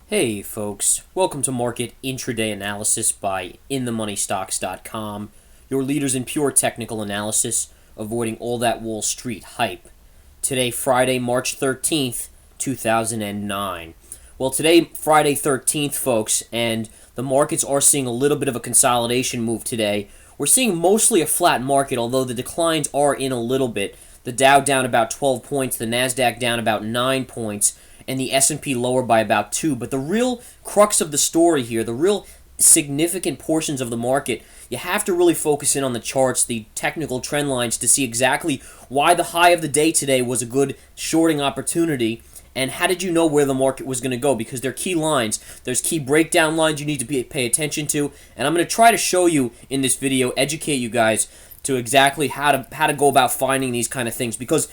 Hey folks, welcome to Market Intraday Analysis by InTheMoneyStocks.com, your leaders in pure technical analysis, avoiding all that Wall Street hype. Today, Friday, March 13th, 2009. Well, today, Friday 13th, folks, and the markets are seeing a little bit of a consolidation move today. We're seeing mostly a flat market, although the declines are in a little bit. The Dow down about 12 points, the Nasdaq down about 9 points, and the S&P lower by about 2. But the real crux of the story here, the real significant portions of the market, you have to really focus in on the charts, the technical trend lines, to see exactly why the high of the day today was a good shorting opportunity, and how did you know where the market was going to go? Because they're key lines. There's key breakdown lines you need to pay attention to, and I'm going to try to show you in this video, educate you guys to exactly how to go about finding these kind of things, because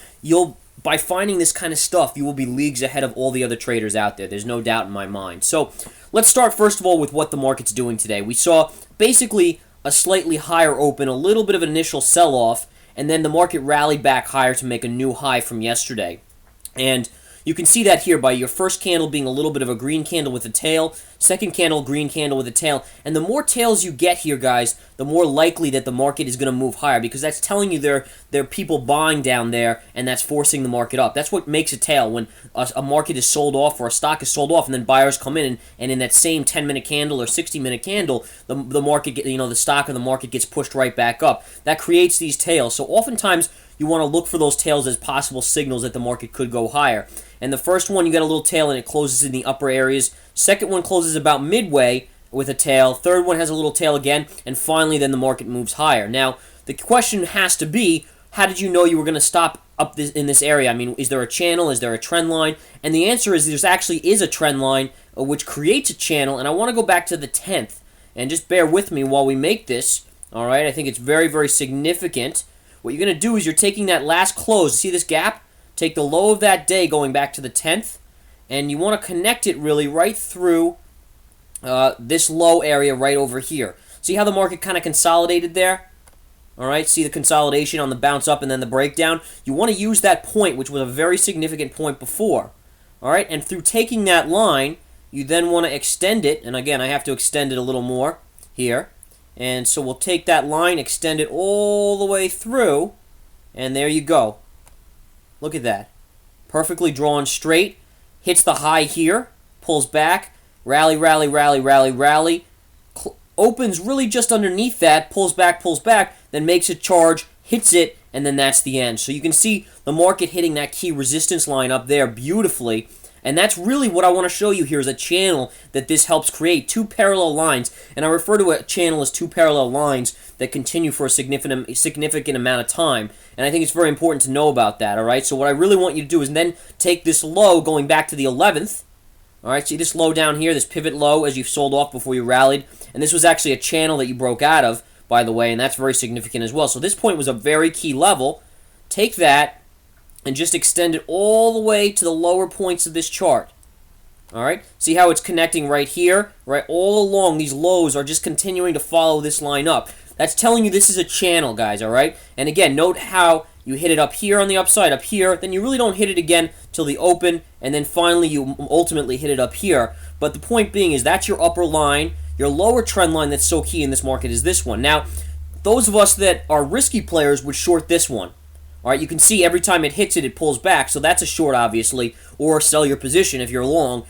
by finding this kind of stuff, you will be leagues ahead of all the other traders out there. There's no doubt in my mind. So let's start first of all with what the market's doing today. We saw basically a slightly higher open, a little bit of an initial sell-off, and then the market rallied back higher to make a new high from yesterday. And you can see that here by your first candle being a little bit of a green candle with a tail, second candle, green candle with a tail. And the more tails you get here, guys, the more likely that the market is going to move higher, because that's telling you there are people buying down there, and that's forcing the market up. That's what makes a tail, when a market is sold off or a stock is sold off, and then buyers come in, and in that same 10-minute candle or 60-minute candle, the market, the stock of the market gets pushed right back up. That creates these tails. So oftentimes you want to look for those tails as possible signals that the market could go higher. And the first one, you got a little tail and it closes in the upper areas. Second one closes about midway with a tail. Third one has a little tail again. And finally, then the market moves higher. Now, the question has to be, how did you know you were going to stop up in this area? I mean, is there a channel? Is there a trend line? And the answer is there actually is a trend line which creates a channel. And I want to go back to the 10th. And just bear with me while we make this. All right, I think it's very, very significant. What you're going to do is you're taking that last close. See this gap? Take the low of that day going back to the 10th, and you want to connect it really right through this low area right over here. See how the market kind of consolidated there? All right, see the consolidation on the bounce up and then the breakdown? You want to use that point, which was a very significant point before. All right, and through taking that line, you then want to extend it, and again, I have to extend it a little more here. And so we'll take that line, extend it all the way through, and there you go. Look at that. Perfectly drawn straight. Hits the high here. Pulls back. Rally, rally, rally, rally, rally. Opens really just underneath that. Pulls back, then makes a charge, hits it, and then that's the end. So you can see the market hitting that key resistance line up there beautifully. And that's really what I want to show you here, is a channel that this helps create. Two parallel lines. And I refer to a channel as two parallel lines that continue for a significant amount of time. And I think it's very important to know about that, all right? So what I really want you to do is then take this low going back to the 11th. All right, see this low down here, this pivot low as you've sold off before you rallied. And this was actually a channel that you broke out of, by the way, and that's very significant as well. So this point was a very key level. Take that and just extend it all the way to the lower points of this chart. All right, see how it's connecting right here, right all along. These lows are just continuing to follow this line up. That's telling you this is a channel, guys, all right? And again, note how you hit it up here on the upside, up here, then you really don't hit it again till the open, and then finally you ultimately hit it up here. But the point being is that's your upper line. Your lower trend line that's so key in this market is this one. Now, those of us that are risky players would short this one. All right, you can see every time it hits it, it pulls back, so that's a short, obviously, or sell your position if you're long.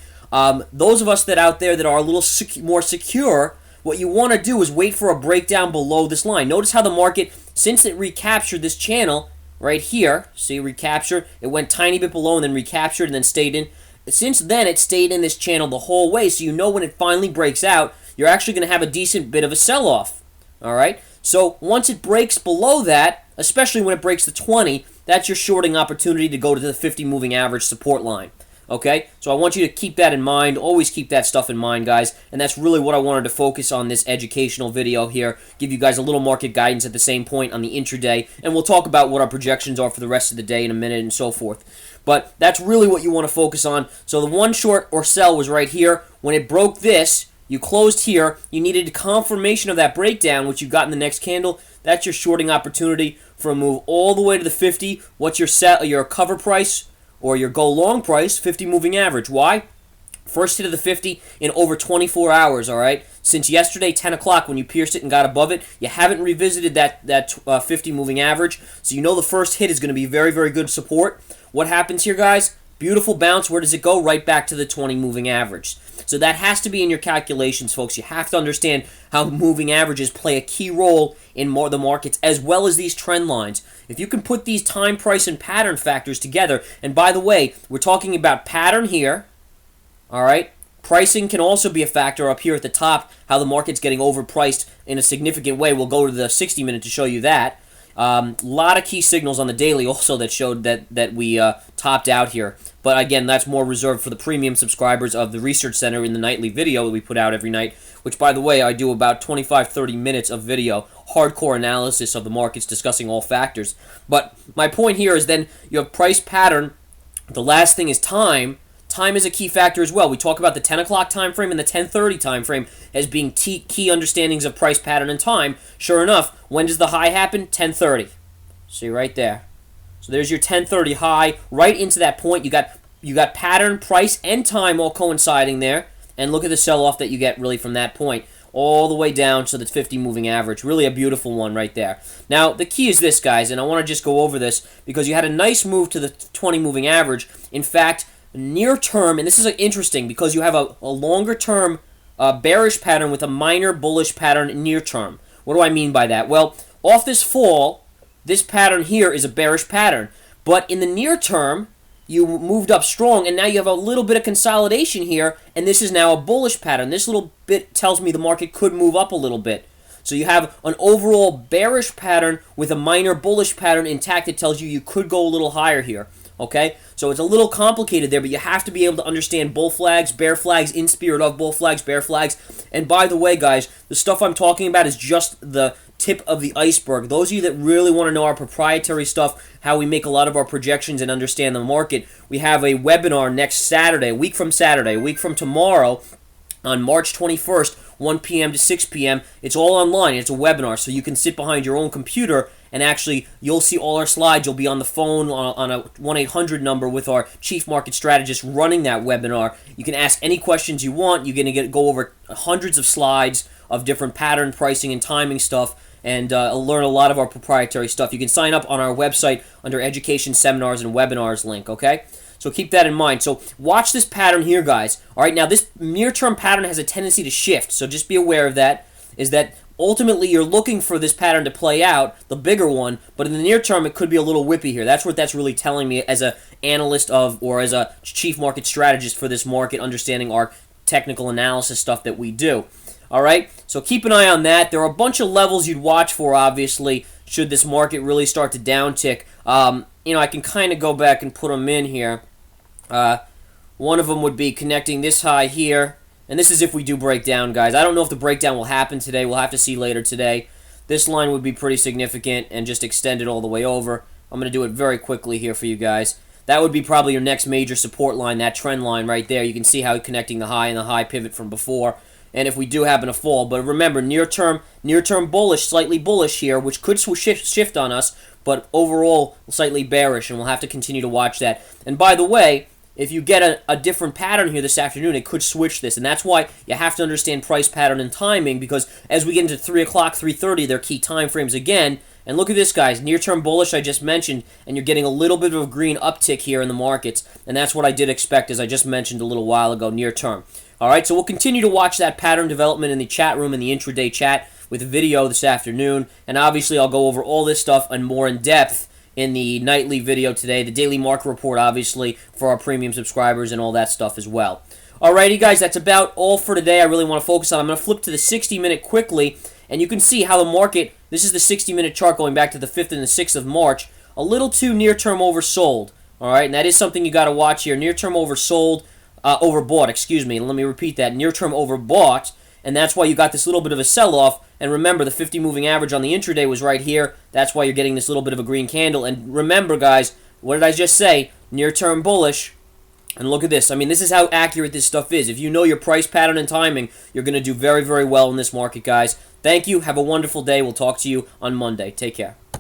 Those of us that out there that are a little more secure, what you want to do is wait for a breakdown below this line. Notice how the market, since it recaptured this channel right here, see, recaptured, it went tiny bit below and then recaptured and then stayed in. Since then, it stayed in this channel the whole way, so you know when it finally breaks out, you're actually going to have a decent bit of a sell-off. All right? So once it breaks below that, especially when it breaks the 20, that's your shorting opportunity to go to the 50 moving average support line. Okay? So I want you to keep that in mind. Always keep that stuff in mind, guys. And that's really what I wanted to focus on this educational video here. Give you guys a little market guidance at the same point on the intraday. And we'll talk about what our projections are for the rest of the day in a minute and so forth. But that's really what you want to focus on. So the one short or sell was right here. When it broke this, you closed here. You needed a confirmation of that breakdown, which you got in the next candle. That's your shorting opportunity for a move all the way to the 50. What's your cover price or your go long price? 50 moving average. Why? First hit of the 50 in over 24 hours, all right? Since yesterday, 10 o'clock, when you pierced it and got above it, you haven't revisited that 50 moving average, so you know the first hit is going to be very, very good support. What happens here, guys? Beautiful bounce. Where does it go? Right back to the 20 moving average. So that has to be in your calculations, folks. You have to understand how moving averages play a key role in the markets, as well as these trend lines. If you can put these time, price, and pattern factors together, and by the way, we're talking about pattern here, all right? Pricing can also be a factor up here at the top, how the market's getting overpriced in a significant way. We'll go to the 60-minute to show you that. A lot of key signals on the daily also that showed that we topped out here. But again, that's more reserved for the premium subscribers of the Research Center in the nightly video that we put out every night, which, by the way, I do about 25-30 minutes of video, hardcore analysis of the markets discussing all factors. But my point here is then you have price pattern. The last thing is time. Time is a key factor as well. We talk about the 10 o'clock time frame and the 10:30 time frame as being key understandings of price pattern and time. Sure enough, when does the high happen? 10:30. See right there. So there's your 10:30 high. Right into that point, you got pattern, price, and time all coinciding there. And look at the sell-off that you get really from that point all the way down to the 50 moving average. Really a beautiful one right there. Now, the key is this, guys, and I want to just go over this because you had a nice move to the 20 moving average. In fact, near term, and this is interesting because you have a longer term bearish pattern with a minor bullish pattern near term. What do I mean by that? Well, off this fall, this pattern here is a bearish pattern. But in the near term, you moved up strong, and now you have a little bit of consolidation here, and this is now a bullish pattern. This little bit tells me the market could move up a little bit. So you have an overall bearish pattern with a minor bullish pattern intact. It tells you you could go a little higher here. Okay, so it's a little complicated there, but you have to be able to understand bull flags, bear flags, in spirit of bull flags, bear flags. And by the way, guys, the stuff I'm talking about is just the tip of the iceberg. Those of you that really want to know our proprietary stuff, how we make a lot of our projections and understand the market, we have a webinar next Saturday, a week from tomorrow, on March 21st, 1 p.m. to 6 p.m. It's all online. It's a webinar, so you can sit behind your own computer and actually you'll see all our slides. You'll be on the phone on a 1-800 number with our chief market strategist running that webinar. You can ask any questions you want. You're going to go over hundreds of slides of different pattern, pricing, and timing stuff, and learn a lot of our proprietary stuff. You can sign up on our website under Education, Seminars, and Webinars link, okay? So keep that in mind. So watch this pattern here, guys. All right, now this near-term pattern has a tendency to shift, so just be aware of that, is that ultimately you're looking for this pattern to play out, the bigger one, but in the near term it could be a little whippy here. That's what that's really telling me as an analyst of, or as a chief market strategist for this market, understanding our technical analysis stuff that we do. All right, so keep an eye on that. There are a bunch of levels you'd watch for, obviously, should this market really start to downtick. I can kind of go back and put them in here. One of them would be connecting this high here, and this is if we do break down, guys. I don't know if the breakdown will happen today. We'll have to see later today. This line would be pretty significant and just extend it all the way over. I'm going to do it very quickly here for you guys. That would be probably your next major support line, that trend line right there. You can see how connecting the high and the high pivot from before. And if we do happen to fall, but remember, near-term bullish, slightly bullish here, which could shift on us, but overall slightly bearish, and we'll have to continue to watch that. And by the way, if you get a different pattern here this afternoon, it could switch this, and that's why you have to understand price pattern and timing, because as we get into 3 o'clock, 3:30, they're key time frames again. And look at this, guys, near-term bullish I just mentioned, and you're getting a little bit of a green uptick here in the markets, and that's what I did expect, as I just mentioned a little while ago, near-term. All right, so we'll continue to watch that pattern development in the chat room, in the intraday chat with a video this afternoon, and obviously I'll go over all this stuff and more in depth in the nightly video today, the daily market report, obviously, for our premium subscribers and all that stuff as well. Alrighty, guys, that's about all for today. I really want to focus on. I'm going to flip to the 60-minute quickly, and you can see how the market, this is the 60-minute chart going back to the 5th and the 6th of March, a little too near-term oversold. Alright, and that is something you got to watch here. Near-term oversold, overbought, excuse me. Let me repeat that. Near-term overbought, and that's why you got this little bit of a sell-off. And remember, the 50 moving average on the intraday was right here. That's why you're getting this little bit of a green candle. And remember, guys, what did I just say? Near-term bullish. And look at this. I mean, this is how accurate this stuff is. If you know your price pattern and timing, you're going to do very, very well in this market, guys. Thank you. Have a wonderful day. We'll talk to you on Monday. Take care.